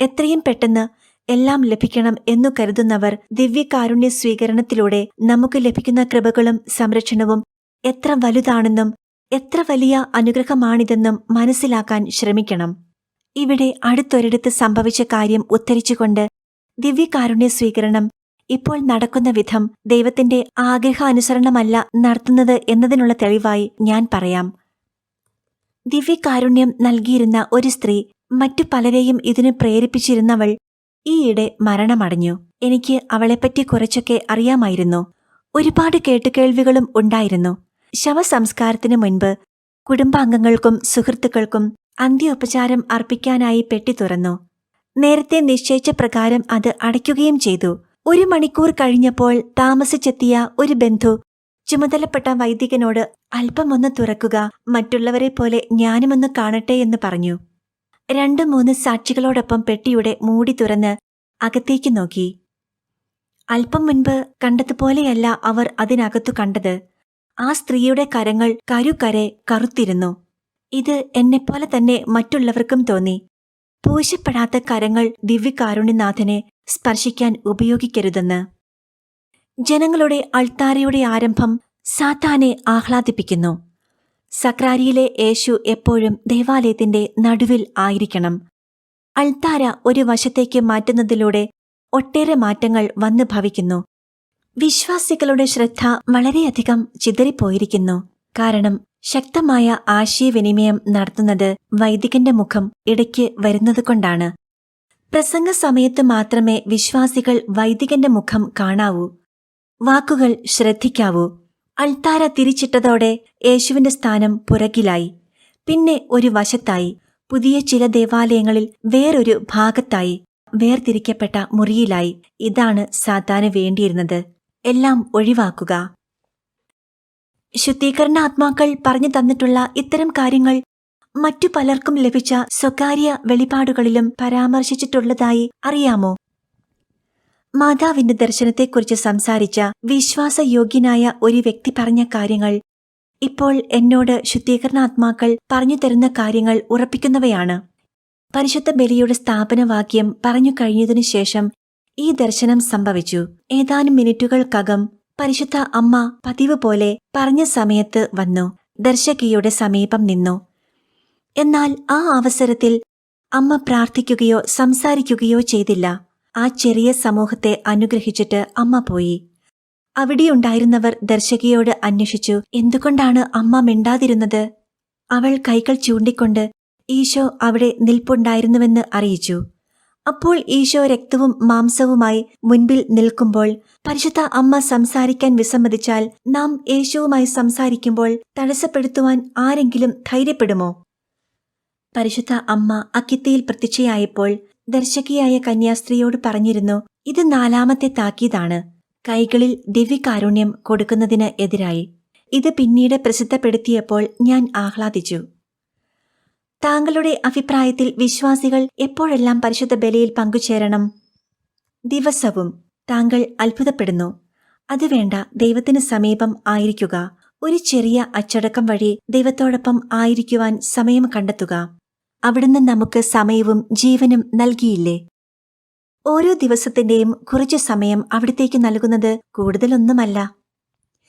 എത്രയും പെട്ടെന്ന് എല്ലാം ലഭിക്കണം എന്നു കരുതുന്നവർ ദിവ്യകാരുണ്യ സ്വീകരണത്തിലൂടെ നമുക്ക് ലഭിക്കുന്ന കൃപകളും സംരക്ഷണവും എത്ര വലുതാണെന്നും എത്ര വലിയ അനുഗ്രഹമാണിതെന്നും മനസ്സിലാക്കാൻ ശ്രമിക്കണം. ഇവിടെ അടുത്തൊരിടത്ത് സംഭവിച്ച കാര്യം ഉദ്ധരിച്ചുകൊണ്ട് ദിവ്യകാരുണ്യ സ്വീകരണം ഇപ്പോൾ നടക്കുന്ന വിധം ദൈവത്തിന്റെ ആഗ്രഹാനുസരണമല്ല നടത്തുന്നത് എന്നതിനുള്ള തെളിവായി ഞാൻ പറയാം. ദിവ്യകാരുണ്യം നൽകിയിരുന്ന ഒരു സ്ത്രീ മറ്റു പലരെയും ഇതിന് പ്രേരിപ്പിച്ചിരുന്നവൾ ഈയിടെ മരണമടഞ്ഞു. എനിക്ക് അവളെപ്പറ്റി കുറച്ചൊക്കെ അറിയാമായിരുന്നു. ഒരുപാട് കേട്ടുകേൾവികളും ഉണ്ടായിരുന്നു. ശവസംസ്കാരത്തിന് മുൻപ് കുടുംബാംഗങ്ങൾക്കും സുഹൃത്തുക്കൾക്കും അന്ത്യോപചാരം അർപ്പിക്കാനായി പെട്ടി തുറന്നു. നേരത്തെ നിശ്ചയിച്ച പ്രകാരം അത് അടയ്ക്കുകയും ചെയ്തു. 1 മണിക്കൂർ കഴിഞ്ഞപ്പോൾ താമസിച്ചെത്തിയ ഒരു ബന്ധു ചുമതലപ്പെട്ട വൈദികനോട് അല്പമൊന്ന് തുറക്കുക, മറ്റുള്ളവരെ പോലെ ഞാനുമൊന്ന് കാണട്ടെ എന്ന് പറഞ്ഞു. 2-3 സാക്ഷികളോടൊപ്പം പെട്ടിയുടെ മൂടി തുറന്ന് അകത്തേക്ക് നോക്കി. അല്പം മുൻപ് കണ്ടതുപോലെയല്ല അവർ അതിനകത്തു കണ്ടത്. ആ സ്ത്രീയുടെ കരങ്ങൾ കരുകരെ കറുത്തിരുന്നു. ഇത് എന്നെപ്പോലെ തന്നെ മറ്റുള്ളവർക്കും തോന്നി. പൂശപ്പെടാത്ത കരങ്ങൾ ദിവ്യകാരുണ്യനാഥനെ സ്പർശിക്കാൻ ഉപയോഗിക്കരുതെന്ന്. ജനങ്ങളുടെ അൾത്താരയുടെ ആരംഭം സാത്താനെ ആഹ്ലാദിപ്പിക്കുന്നു. സക്രാരിയിലെ യേശു എപ്പോഴും ദേവാലയത്തിന്റെ നടുവിൽ ആയിരിക്കണം. അൾത്താര ഒരു വശത്തേക്ക് മാറ്റുന്നതിലൂടെ ഒട്ടേറെ മാറ്റങ്ങൾ വന്നു ഭവിക്കുന്നു. വിശ്വാസികളുടെ ശ്രദ്ധ വളരെയധികം ചിതറിപ്പോയിരിക്കുന്നു. കാരണം ശക്തമായ ആശയവിനിമയം നടത്തുന്നത് വൈദികന്റെ മുഖം ഇടയ്ക്ക് വരുന്നതുകൊണ്ടാണ്. പ്രസംഗ സമയത്ത് മാത്രമേ വിശ്വാസികൾ വൈദികന്റെ മുഖം കാണാവൂ, വാക്കുകൾ ശ്രദ്ധിക്കാവൂ. അൾത്താര തിരിച്ചിട്ടതോടെ യേശുവിന്റെ സ്ഥാനം പുറകിലായി. പിന്നെ ഒരു വശത്തായി, പുതിയ ചില ദേവാലയങ്ങളിൽ വേറൊരു ഭാഗത്തായി, വേർതിരിക്കപ്പെട്ട മുറിയിലായി. ഇതാണ് സാത്താന് വേണ്ടിയിരുന്നത്. എല്ലാം ഒഴിവാക്കുക. ശുദ്ധീകരണാത്മാക്കൾ പറഞ്ഞു തന്നിട്ടുള്ള ഇത്തരം കാര്യങ്ങൾ മറ്റു പലർക്കും ലഭിച്ച സ്വകാര്യ വെളിപാടുകളിലും പരാമർശിച്ചിട്ടുള്ളതായി അറിയാമോ? മാതാവിന്റെ ദർശനത്തെക്കുറിച്ച് സംസാരിച്ച വിശ്വാസയോഗ്യനായ ഒരു വ്യക്തി പറഞ്ഞ കാര്യങ്ങൾ ഇപ്പോൾ എന്നോട് ശുദ്ധീകരണാത്മാക്കൾ പറഞ്ഞു തരുന്ന കാര്യങ്ങൾ ഉറപ്പിക്കുന്നവയാണ്. പരിശുദ്ധ ബലിയുടെ സ്ഥാപനവാക്യം പറഞ്ഞു കഴിഞ്ഞതിനു ശേഷം ഈ ദർശനം സംഭവിച്ചു. ഏതാനും മിനിറ്റുകൾക്കകം പരിശുദ്ധ അമ്മ പതിവ് പോലെ പറഞ്ഞ സമയത്ത് വന്നു. ദർശകിയുടെ സമീപം നിന്നു. എന്നാൽ ആ അവസരത്തിൽ അമ്മ പ്രാർത്ഥിക്കുകയോ സംസാരിക്കുകയോ ചെയ്തില്ല. ആ ചെറിയ സമൂഹത്തെ അനുഗ്രഹിച്ചിട്ട് അമ്മ പോയി. അവിടെയുണ്ടായിരുന്നവർ ദർശകിയോട് അന്വേഷിച്ചു, എന്തുകൊണ്ടാണ് അമ്മ മിണ്ടാതിരുന്നത്? അവൾ കൈകൾ ചൂണ്ടിക്കൊണ്ട് ഈശോ അവിടെ നിൽപ്പുണ്ടായിരുന്നുവെന്ന് അറിയിച്ചു. അപ്പോൾ ഈശോ രക്തവും മാംസവുമായി മുൻപിൽ നിൽക്കുമ്പോൾ പരിശുദ്ധ അമ്മ സംസാരിക്കാൻ വിസമ്മതിച്ചാൽ നാം യേശുവുമായി സംസാരിക്കുമ്പോൾ തടസ്സപ്പെടുത്തുവാൻ ആരെങ്കിലും ധൈര്യപ്പെടുമോ? പരിശുദ്ധ അമ്മ അക്കിത്തയിൽ പ്രത്യക്ഷയായപ്പോൾ ദർശകിയായ കന്യാസ്ത്രീയോട് പറഞ്ഞിരുന്നു, ഇത് 4ാമത്തെ താക്കീതാണ്, കൈകളിൽ ദിവ്യകാരുണ്യം കൊടുക്കുന്നതിന് എതിരായി. ഇത് പിന്നീട് പ്രസിദ്ധപ്പെടുത്തിയപ്പോൾ ഞാൻ ആഹ്ലാദിച്ചു. താങ്കളുടെ അഭിപ്രായത്തിൽ വിശ്വാസികൾ എപ്പോഴെല്ലാം പരിശുദ്ധ ബലിയിൽ പങ്കുചേരണം? ദിവസവും. താങ്കൾ അത്ഭുതപ്പെടുന്നു. അത് വേണ്ട, ദൈവത്തിന് സമീപം ആയിരിക്കുക. ഒരു ചെറിയ അച്ചടക്കം വഴി ദൈവത്തോടൊപ്പം ആയിരിക്കുവാൻ സമയം കണ്ടെത്തുക. അവിടുന്ന് നമുക്ക് സമയവും ജീവനും നൽകിയില്ലേ? ഓരോ ദിവസത്തിന്റെയും കുറച്ചു സമയം അവിടത്തേക്ക് നൽകുന്നത് കൂടുതലൊന്നുമല്ല.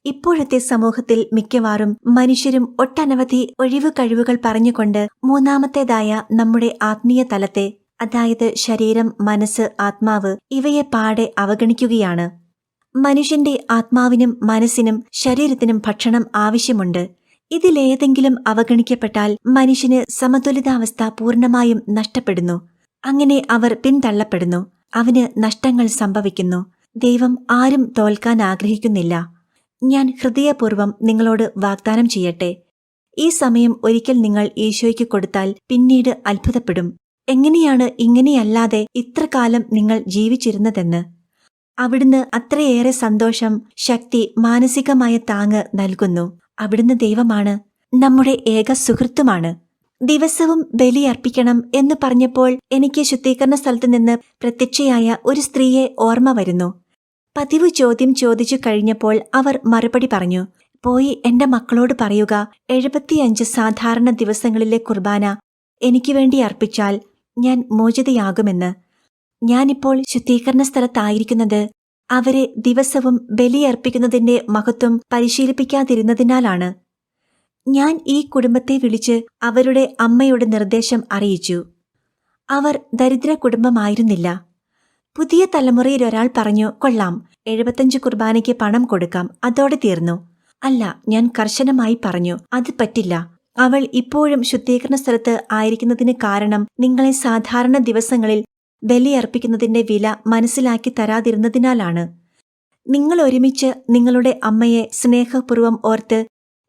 ഇപ്പോഴത്തെ സമൂഹത്തിൽ മിക്കവാറും മനുഷ്യരും ഒട്ടനവധി ഒഴിവു കഴിവുകൾ പറഞ്ഞുകൊണ്ട് 3ാമത്തേതായ നമ്മുടെ ആത്മീയ തലത്തെ, അതായത് ശരീരം, മനസ്സ്, ആത്മാവ്, ഇവയെ പാടെ അവഗണിക്കുകയാണ്. മനുഷ്യന്റെ ആത്മാവിനും മനസ്സിനും ശരീരത്തിനും ഭക്ഷണം ആവശ്യമുണ്ട്. ഇതിലേതെങ്കിലും അവഗണിക്കപ്പെട്ടാൽ മനുഷ്യന് സമതുലിതാവസ്ഥ പൂർണ്ണമായും നഷ്ടപ്പെടുന്നു. അങ്ങനെ അവർ പിന്തള്ളപ്പെടുന്നു. അവന് നഷ്ടങ്ങൾ സംഭവിക്കുന്നു. ദൈവം ആരും തോൽക്കാൻ ആഗ്രഹിക്കുന്നില്ല. ഞാൻ ഹൃദയപൂർവ്വം നിങ്ങളോട് വാഗ്ദാനം ചെയ്യട്ടെ, ഈ സമയം ഒരിക്കൽ നിങ്ങൾ ഈശോയ്ക്ക് കൊടുത്താൽ പിന്നീട് അത്ഭുതപ്പെടും. എങ്ങനെയാണ് ഇങ്ങനെയല്ലാതെ ഇത്രകാലം നിങ്ങൾ ജീവിച്ചിരുന്നതെന്ന്. അവിടുന്ന് അത്രയേറെ സന്തോഷം, ശക്തി, മാനസികമായ താങ്ങ് നൽകുന്നു. അവിടുന്ന് ദൈവമാണ്, നമ്മുടെ ഏക സുഹൃത്തുമാണ്. ദിവസവും ബലിയർപ്പിക്കണം എന്ന് പറഞ്ഞപ്പോൾ എനിക്ക് ശുദ്ധീകരണ സ്ഥലത്ത് നിന്ന് പ്രത്യക്ഷയായ ഒരു സ്ത്രീയെ ഓർമ്മ വരുന്നു. പതിവ് ചോദ്യം ചോദിച്ചു കഴിഞ്ഞപ്പോൾ അവർ മറുപടി പറഞ്ഞു, പോയി എന്റെ മക്കളോട് പറയുക, 75 സാധാരണ ദിവസങ്ങളിലെ കുർബാന എനിക്ക് വേണ്ടി അർപ്പിച്ചാൽ ഞാൻ മോചിതയാകുമെന്ന്. ഞാനിപ്പോൾ ശുദ്ധീകരണ സ്ഥലത്തായിരിക്കുന്നത് അവരെ ദിവസവും ബലിയർപ്പിക്കുന്നതിന്റെ മഹത്വം പരിശീലിപ്പിക്കാതിരുന്നതിനാലാണ്. ഞാൻ ഈ കുടുംബത്തെ വിളിച്ച് അവരുടെ അമ്മയുടെ നിർദ്ദേശം അറിയിച്ചു. അവർ ദരിദ്ര കുടുംബമായിരുന്നില്ല. പുതിയ തലമുറയിലൊരാൾ പറഞ്ഞു, കൊള്ളാം, 75 കുർബാനയ്ക്ക് പണം കൊടുക്കാം, അതോടെ തീർന്നു. അല്ല, ഞാൻ കർശനമായി പറഞ്ഞു, അത് പറ്റില്ല. അവൾ ഇപ്പോഴും ശുദ്ധീകരണ സ്ഥലത്ത് ആയിരിക്കുന്നതിന് കാരണം നിങ്ങളെ സാധാരണ ദിവസങ്ങളിൽ ബലിയർപ്പിക്കുന്നതിന്റെ വില മനസ്സിലാക്കി തരാതിരുന്നതിനാലാണ്. നിങ്ങൾ ഒരുമിച്ച് നിങ്ങളുടെ അമ്മയെ സ്നേഹപൂർവ്വം ഓർത്ത്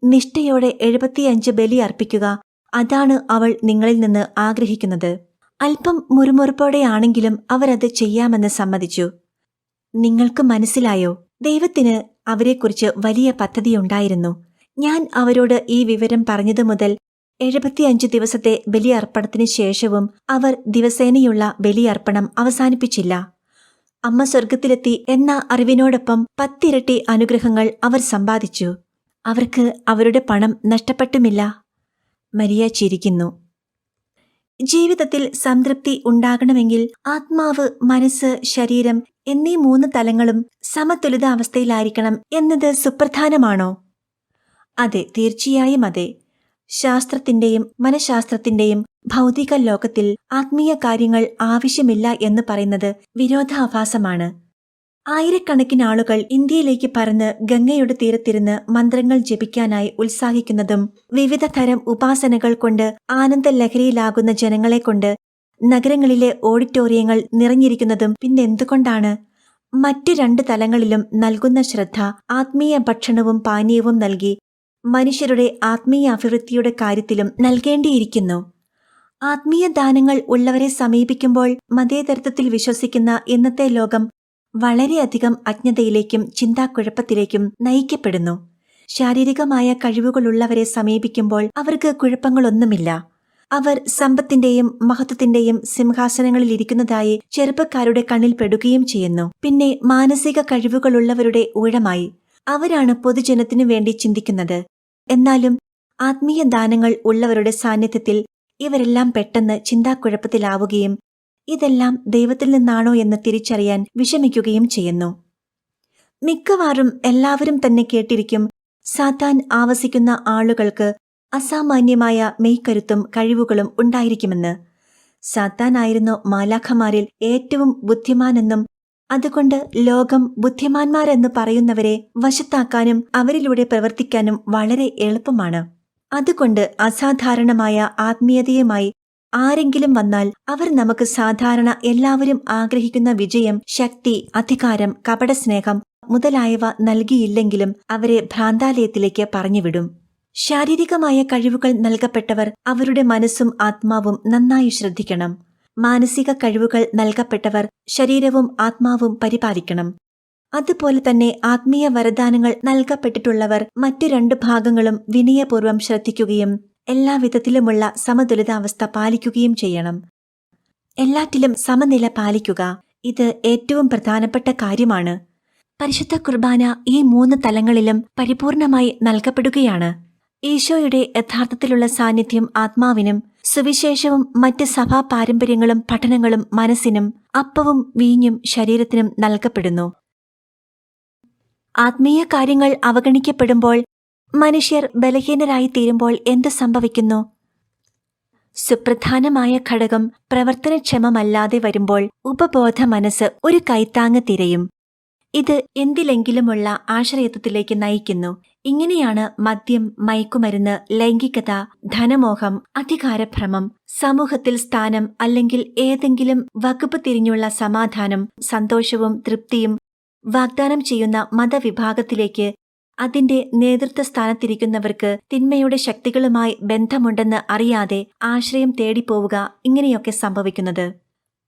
നിഷ്ഠയോടെ 75 ബലി അർപ്പിക്കുക. അതാണ് അവൾ നിങ്ങളിൽ നിന്ന് ആഗ്രഹിക്കുന്നത്. അല്പം മുറുമുറുപ്പോടെയാണെങ്കിലും അവരത് ചെയ്യാമെന്ന് സമ്മതിച്ചു. നിങ്ങൾക്ക് മനസ്സിലായോ? ദൈവത്തിന് അവരെക്കുറിച്ച് വലിയ പദ്ധതിയുണ്ടായിരുന്നു. ഞാൻ അവരോട് ഈ വിവരം പറഞ്ഞതു മുതൽ 75 ദിവസത്തെ ബലിയർപ്പണത്തിന് ശേഷവും അവർ ദിവസേനയുള്ള ബലിയർപ്പണം അവസാനിപ്പിച്ചില്ല. അമ്മ സ്വർഗത്തിലെത്തി എന്ന അറിവിനോടൊപ്പം 10 ഇരട്ടി അനുഗ്രഹങ്ങൾ അവർ സമ്പാദിച്ചു. അവർക്ക് അവരുടെ പണം നഷ്ടപ്പെട്ടുമില്ല. മരിയ ചിരിക്കുന്നു. ജീവിതത്തിൽ സംതൃപ്തി ഉണ്ടാകണമെങ്കിൽ ആത്മാവ്, മനസ്സ്, ശരീരം എന്നീ 3 തലങ്ങളും സമതുലിതാവസ്ഥയിലായിരിക്കണം എന്നത് സുപ്രധാനമാണോ? അതെ, തീർച്ചയായും അതെ. ശാസ്ത്രത്തിന്റെയും മനഃശാസ്ത്രത്തിന്റെയും ഭൗതിക ലോകത്തിൽ ആത്മീയ കാര്യങ്ങൾ ആവശ്യമില്ല എന്ന് പറയുന്നത് വിരോധാഭാസമാണ്. ആയിരക്കണക്കിന് ആളുകൾ ഇന്ത്യയിലേക്ക് പറന്ന് ഗംഗയുടെ തീരത്തിരുന്ന് മന്ത്രങ്ങൾ ജപിക്കാനായി ഉത്സാഹിക്കുന്നതും വിവിധ തരം ഉപാസനകൾ കൊണ്ട് ആനന്ദലഹരിയിലാകുന്ന ജനങ്ങളെക്കൊണ്ട് നഗരങ്ങളിലെ ഓഡിറ്റോറിയങ്ങൾ നിറഞ്ഞിരിക്കുന്നതും പിന്നെന്തുകൊണ്ടാണ്? മറ്റു 2 തലങ്ങളിലും നൽകുന്ന ശ്രദ്ധ ആത്മീയ ഭക്ഷണവും പാനീയവും നൽകി മനുഷ്യരുടെ ആത്മീയ അഭിവൃദ്ധിയുടെ കാര്യത്തിലും നൽകേണ്ടിയിരിക്കുന്നു. ആത്മീയ ദാനങ്ങൾ ഉള്ളവരെ സമീപിക്കുമ്പോൾ മതേതരത്വത്തിൽ വിശ്വസിക്കുന്ന ഇന്നത്തെ ലോകം വളരെയധികം അജ്ഞതയിലേക്കും ചിന്താക്കുഴപ്പത്തിലേക്കും നയിക്കപ്പെടുന്നു. ശാരീരികമായ കഴിവുകളുള്ളവരെ സമീപിക്കുമ്പോൾ അവർക്ക് കുഴപ്പങ്ങളൊന്നുമില്ല. അവർ സമ്പത്തിന്റെയും മഹത്വത്തിന്റെയും സിംഹാസനങ്ങളിലിരിക്കുന്നതായി ചെറുപ്പക്കാരുടെ കണ്ണിൽ പെടുകയും ചെയ്യുന്നു. പിന്നെ മാനസിക കഴിവുകളുള്ളവരുടെ ഊഴമായി അവരാണ് പൊതുജനത്തിനു വേണ്ടി ചിന്തിക്കുന്നത്. എന്നാലും ആത്മീയ ദാനങ്ങൾ ഉള്ളവരുടെ സാന്നിധ്യത്തിൽ ഇവരെല്ലാം പെട്ടെന്ന് ചിന്താക്കുഴപ്പത്തിലാവുകയും ഇതെല്ലാം ദൈവത്തിൽ നിന്നാണോ എന്ന് തിരിച്ചറിയാൻ വിഷമിക്കുകയും ചെയ്യുന്നു. മിക്കവാറും എല്ലാവരും തന്നെ കേട്ടിരിക്കും, സാത്താൻ ആവസിക്കുന്ന ആളുകൾക്ക് അസാമാന്യമായ മെയ്ക്കരുത്തും കഴിവുകളും ഉണ്ടായിരിക്കുമെന്ന്. സാത്താനായിരുന്നു മാലാഖമാരിൽ ഏറ്റവും ബുദ്ധിമാനെന്നും അതുകൊണ്ട് ലോകം ബുദ്ധിമാന്മാരെന്ന് പറയുന്നവരെ വശത്താക്കാനും അവരിലൂടെ പ്രവർത്തിക്കാനും വളരെ എളുപ്പമാണ്. അതുകൊണ്ട് അസാധാരണമായ ആത്മീയതയുമായി ആരെങ്കിലും വന്നാൽ അവർ നമുക്ക് സാധാരണ എല്ലാവരും ആഗ്രഹിക്കുന്ന വിജയം, ശക്തി, അധികാരം, കപടസ്നേഹം മുതലായവ നൽകിയില്ലെങ്കിലും അവരെ ഭ്രാന്താലയത്തിലേക്ക് പറഞ്ഞുവിടും. ശാരീരികമായ കഴിവുകൾ നൽകപ്പെട്ടവർ അവരുടെ മനസ്സും ആത്മാവും നന്നായി ശ്രദ്ധിക്കണം. മാനസിക കഴിവുകൾ നൽകപ്പെട്ടവർ ശരീരവും ആത്മാവും പരിപാലിക്കണം. അതുപോലെ തന്നെ ആത്മീയ വരദാനങ്ങൾ നൽകപ്പെട്ടിട്ടുള്ളവർ മറ്റു 2 ഭാഗങ്ങളും വിനയപൂർവ്വം ശ്രദ്ധിക്കുകയും എല്ലാവിധത്തിലുമുള്ള സമതുലിതാവസ്ഥ പാലിക്കുകയും ചെയ്യണം. എല്ലാറ്റിലും സമനില പാലിക്കുക, ഇത് ഏറ്റവും പ്രധാനപ്പെട്ട കാര്യമാണ്. പരിശുദ്ധ കുർബാന ഈ 3 തലങ്ങളിലും പരിപൂർണമായി നൽകപ്പെടുകയാണ്. ഈശോയുടെ യഥാർത്ഥത്തിലുള്ള സാന്നിധ്യം ആത്മാവിനും സുവിശേഷവും മറ്റ് സഭാ പാരമ്പര്യങ്ങളും പഠനങ്ങളും മനസ്സിനും അപ്പവും വീഞ്ഞും ശരീരത്തിനും നൽകപ്പെടുന്നു. ആത്മീയ കാര്യങ്ങൾ അവഗണിക്കപ്പെടുമ്പോൾ മനുഷ്യർ ബലഹീനരായി തീരുമ്പോൾ എന്തു സംഭവിക്കുന്നു? സുപ്രധാനമായ ഘടകം പ്രവർത്തനക്ഷമമല്ലാതെ വരുമ്പോൾ ഉപബോധ മനസ്സ് ഒരു കൈത്താങ്ങ് തിരയും. ഇത് എന്തിലെങ്കിലുമുള്ള ആശ്രയത്വത്തിലേക്ക് നയിക്കുന്നു. ഇങ്ങനെയാണ് മദ്യം, മയക്കുമരുന്ന്, ലൈംഗികത, ധനമോഹം, അധികാരഭ്രമം, സമൂഹത്തിൽ സ്ഥാനം അല്ലെങ്കിൽ ഏതെങ്കിലും വകുപ്പ് തിരിഞ്ഞുള്ള സമാധാനം, സന്തോഷവും തൃപ്തിയും വാഗ്ദാനം ചെയ്യുന്ന മതവിഭാഗത്തിലേക്ക് അതിന്റെ നേതൃത്വസ്ഥാനത്തിരിക്കുന്നവർക്ക് തിന്മയുടെ ശക്തികളുമായി ബന്ധമുണ്ടെന്ന് അറിയാതെ ആശ്രയം തേടിപ്പോവുക, ഇങ്ങനെയൊക്കെ സംഭവിക്കുന്നത്.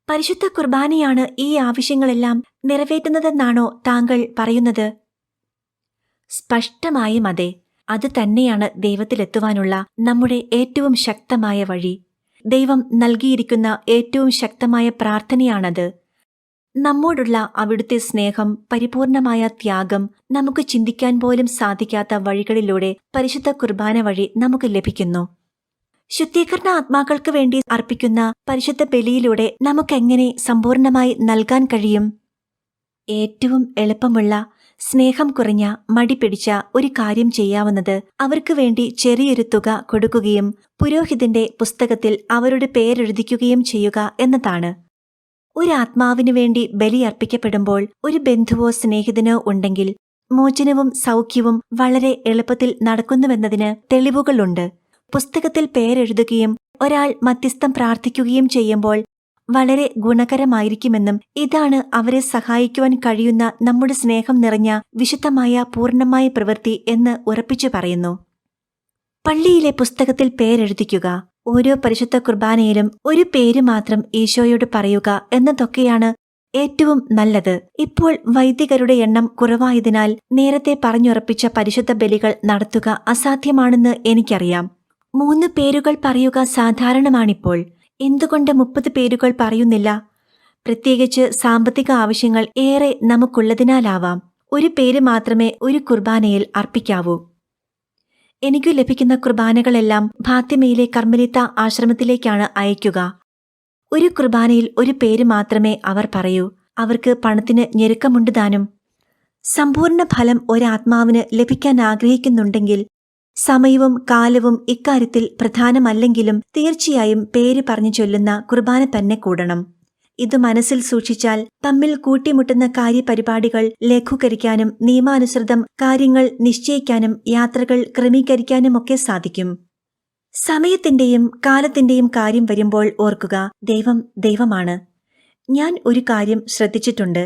പരിശുദ്ധ കുർബാനയാണ് ഈ ആവശ്യങ്ങളെല്ലാം നിറവേറ്റുന്നതെന്നാണോ താങ്കൾ പറയുന്നത്? സ്പഷ്ടമായും അതെ. അത് തന്നെയാണ് ദൈവത്തിലെത്തുവാനുള്ള നമ്മുടെ ഏറ്റവും ശക്തമായ വഴി. ദൈവം നൽകിയിരിക്കുന്ന ഏറ്റവും ശക്തമായ പ്രാർത്ഥനയാണത്. നമ്മോടുള്ള അവിടുത്തെ സ്നേഹം, പരിപൂർണമായ ത്യാഗം നമുക്ക് ചിന്തിക്കാൻ പോലും സാധിക്കാത്ത വഴികളിലൂടെ പരിശുദ്ധ കുർബാന വഴി നമുക്ക് ലഭിക്കുന്നു. ശുദ്ധീകരണ ആത്മാക്കൾക്ക് വേണ്ടി അർപ്പിക്കുന്ന പരിശുദ്ധ ബലിയിലൂടെ നമുക്കെങ്ങനെ സമ്പൂർണമായി നൽകാൻ കഴിയും? ഏറ്റവും എളുപ്പമുള്ള, സ്നേഹം കുറഞ്ഞ, മടി പിടിച്ച ഒരു കാര്യം ചെയ്യാവുന്നത് അവർക്ക് വേണ്ടി ചെറിയൊരു തുക കൊടുക്കുകയും പുരോഹിതന്റെ പുസ്തകത്തിൽ അവരുടെ പേരെഴുതിക്കുകയും ചെയ്യുക എന്നതാണ്. ഒരു ആത്മാവിനു വേണ്ടി ബലിയർപ്പിക്കപ്പെടുമ്പോൾ ഒരു ബന്ധുവോ സ്നേഹിതനോ ഉണ്ടെങ്കിൽ മോചനവും സൗഖ്യവും വളരെ എളുപ്പത്തിൽ നടക്കുന്നുവെന്നതിന് തെളിവുകളുണ്ട്. പുസ്തകത്തിൽ പേരെഴുതുകയും ഒരാൾ മധ്യസ്ഥം പ്രാർത്ഥിക്കുകയും ചെയ്യുമ്പോൾ വളരെ ഗുണകരമായിരിക്കുമെന്നും ഇതാണ് അവരെ സഹായിക്കുവാൻ കഴിയുന്ന നമ്മുടെ സ്നേഹം നിറഞ്ഞ വിശുദ്ധമായ പൂർണ്ണമായ പ്രവൃത്തി എന്ന് ഉറപ്പിച്ചു പറയുന്നു. പള്ളിയിലെ പുസ്തകത്തിൽ പേരെഴുതിക്കുക, ഓരോ പരിശുദ്ധ കുർബാനയിലും ഒരു പേര് മാത്രം ഈശോയോട് പറയുക എന്നതൊക്കെയാണ് ഏറ്റവും നല്ലത്. ഇപ്പോൾ വൈദികരുടെ എണ്ണം കുറവായതിനാൽ നേരത്തെ പറഞ്ഞുറപ്പിച്ച പരിശുദ്ധ ബലികൾ നടത്തുക അസാധ്യമാണെന്ന് എനിക്കറിയാം. 3 പേരുകൾ പറയുക സാധാരണമാണിപ്പോൾ. എന്തുകൊണ്ട് 30 പേരുകൾ പറയുന്നില്ല? പ്രത്യേകിച്ച് സാമ്പത്തിക ആവശ്യങ്ങൾ ഏറെ നമുക്കുള്ളതിനാലാവാം. ഒരു പേര് മാത്രമേ ഒരു കുർബാനയിൽ അർപ്പിക്കാവൂ. എനിക്കു ലഭിക്കുന്ന കുർബാനകളെല്ലാം ഫാത്തിമയിലെ കർമ്മലിത്ത ആശ്രമത്തിലേക്കാണ് അയക്കുക. ഒരു കുർബാനയിൽ ഒരു പേര് മാത്രമേ അവർ പറയൂ. അവർക്ക് പണത്തിന് ഞെരുക്കമുണ്ട് താനും. സമ്പൂർണ്ണ ഫലം ഒരാത്മാവിന് ലഭിക്കാൻ ആഗ്രഹിക്കുന്നുണ്ടെങ്കിൽ സമയവും കാലവും ഇക്കാര്യത്തിൽ പ്രധാനമല്ലെങ്കിലും തീർച്ചയായും പേര് പറഞ്ഞു ചൊല്ലുന്ന കുർബാന തന്നെ കൂടണം. ഇത് മനസ്സിൽ സൂക്ഷിച്ചാൽ തമ്മിൽ കൂട്ടിമുട്ടുന്ന കാര്യപരിപാടികൾ ലഘൂകരിക്കാനും നിയമാനുസൃതം കാര്യങ്ങൾ നിശ്ചയിക്കാനും യാത്രകൾ ക്രമീകരിക്കാനുമൊക്കെ സാധിക്കും. സമയത്തിന്റെയും കാലത്തിന്റെയും കാര്യം വരുമ്പോൾ ഓർക്കുക, ദൈവം ദൈവമാണ്. ഞാൻ ഒരു കാര്യം ശ്രദ്ധിച്ചിട്ടുണ്ട്.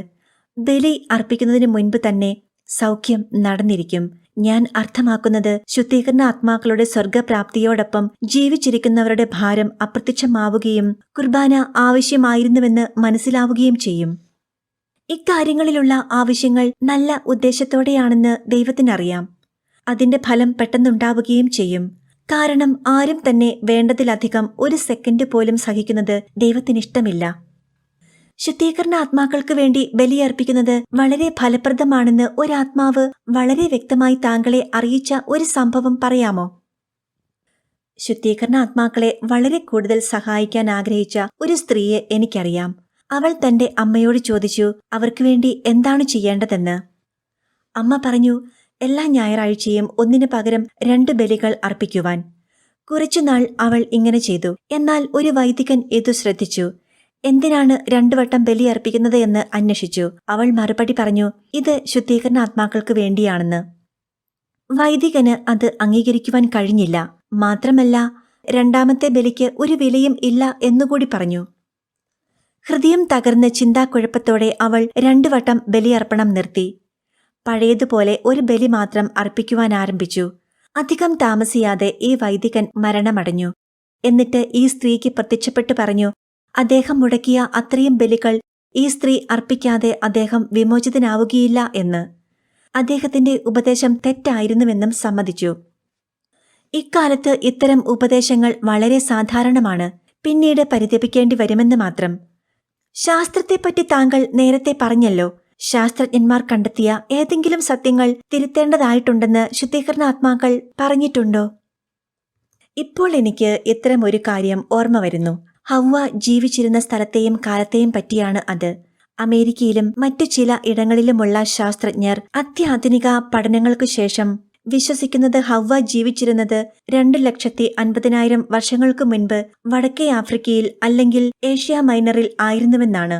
ബലി അർപ്പിക്കുന്നതിന് മുൻപ് തന്നെ സൗഖ്യം നടന്നിരിക്കും. ഞാൻ അർത്ഥമാക്കുന്നത് ശുദ്ധീകരണ ആത്മാക്കളുടെ സ്വർഗപ്രാപ്തിയോടൊപ്പം ജീവിച്ചിരിക്കുന്നവരുടെ ഭാരം അപ്രത്യക്ഷമാവുകയും കുർബാന ആവശ്യമായിരുന്നുവെന്ന് മനസ്സിലാവുകയും ചെയ്യും. ഇക്കാര്യങ്ങളിലുള്ള ആവശ്യങ്ങൾ നല്ല ഉദ്ദേശത്തോടെയാണെന്ന് ദൈവത്തിനറിയാം. അതിന്റെ ഫലം പെട്ടെന്നുണ്ടാവുകയും ചെയ്യും. കാരണം ആരും തന്നെ വേണ്ടതിലധികം ഒരു സെക്കൻഡ് പോലും സഹിക്കുന്നത് ദൈവത്തിനിഷ്ടമില്ല. ശുദ്ധീകരണ ആത്മാക്കൾക്ക് വേണ്ടി ബലിയർപ്പിക്കുന്നത് വളരെ ഫലപ്രദമാണെന്ന് ഒരാത്മാവ് വളരെ വ്യക്തമായി താങ്കളെ അറിയിച്ച ഒരു സംഭവം പറയാമോ? ശുദ്ധീകരണ ആത്മാക്കളെ വളരെ കൂടുതൽ സഹായിക്കാൻ ആഗ്രഹിച്ച ഒരു സ്ത്രീയെ എനിക്കറിയാം. അവൾ തന്റെ അമ്മയോട് ചോദിച്ചു അവർക്ക് വേണ്ടി എന്താണ് ചെയ്യേണ്ടതെന്ന്. അമ്മ പറഞ്ഞു, എല്ലാ ഞായറാഴ്ചയും ഒന്നിനു പകരം 2 ബലികൾ അർപ്പിക്കുവാൻ. കുറച്ചുനാൾ അവൾ ഇങ്ങനെ ചെയ്തു. എന്നാൽ ഒരു വൈദികൻ ഇതു ശ്രദ്ധിച്ചു. എന്തിനാണ് 2 വട്ടം ബലി അർപ്പിക്കുന്നത് എന്ന് അന്വേഷിച്ചു. അവൾ മറുപടി പറഞ്ഞു, ഇത് ശുദ്ധീകരണാത്മാക്കൾക്ക് വേണ്ടിയാണെന്ന്. വൈദികന് അത് അംഗീകരിക്കുവാൻ കഴിഞ്ഞില്ല. മാത്രമല്ല, 2ാമത്തെ ബലിക്ക് ഒരു വിലയും ഇല്ല എന്നുകൂടി പറഞ്ഞു. ഹൃദയം തകർന്ന് ചിന്താക്കുഴപ്പത്തോടെ അവൾ 2 വട്ടം ബലിയർപ്പണം നിർത്തി. പഴയതുപോലെ ഒരു ബലി മാത്രം അർപ്പിക്കുവാൻ ആരംഭിച്ചു. അധികം താമസിയാതെ ഈ വൈദികൻ മരണമടഞ്ഞു. എന്നിട്ട് ഈ സ്ത്രീക്ക് പ്രത്യക്ഷപ്പെട്ടു പറഞ്ഞു, അദ്ദേഹം മുടക്കിയ അത്രയും ബലികൾ ഈ സ്ത്രീ അർപ്പിക്കാതെ അദ്ദേഹം വിമോചിതനാവുകയില്ല എന്ന്. അദ്ദേഹത്തിന്റെ ഉപദേശം തെറ്റായിരുന്നുവെന്നും സമ്മതിച്ചു. ഇക്കാലത്ത് ഇത്തരം ഉപദേശങ്ങൾ വളരെ സാധാരണമാണ്. പിന്നീട് പരിതപിക്കേണ്ടി വരുമെന്ന് മാത്രം. ശാസ്ത്രത്തെപ്പറ്റി താങ്കൾ നേരത്തെ പറഞ്ഞല്ലോ. ശാസ്ത്രജ്ഞന്മാർ കണ്ടെത്തിയ ഏതെങ്കിലും സത്യങ്ങൾ തിരുത്തേണ്ടതായിട്ടുണ്ടെന്ന് ശുദ്ധീകരണാത്മാക്കൾ പറഞ്ഞിട്ടുണ്ടോ? ഇപ്പോൾ എനിക്ക് ഇത്തരം ഒരു കാര്യം ഓർമ്മ വരുന്നു. ഹവ്വ ജീവിച്ചിരുന്ന സ്ഥലത്തെയും കാലത്തെയും പറ്റിയാണ് അത്. അമേരിക്കയിലും മറ്റു ചില ഇടങ്ങളിലുമുള്ള ശാസ്ത്രജ്ഞർ അത്യാധുനിക പഠനങ്ങൾക്കു ശേഷം വിശ്വസിക്കുന്നത് ഹവ്വ ജീവിച്ചിരുന്നത് 2,50,000 വർഷങ്ങൾക്കു മുൻപ് വടക്കേ ആഫ്രിക്കയിൽ അല്ലെങ്കിൽ ഏഷ്യ മൈനറിൽ ആയിരുന്നുവെന്നാണ്.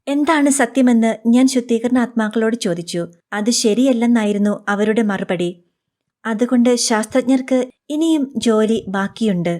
എന്താണ് സത്യമെന്ന് ഞാൻ ശുദ്ധീകരണാത്മാക്കളോട് ചോദിച്ചു. അത് ശരിയല്ലെന്നായിരുന്നു അവരുടെ മറുപടി. അതുകൊണ്ട് ശാസ്ത്രജ്ഞർക്ക് ഇനിയും ജോലി ബാക്കിയുണ്ട്.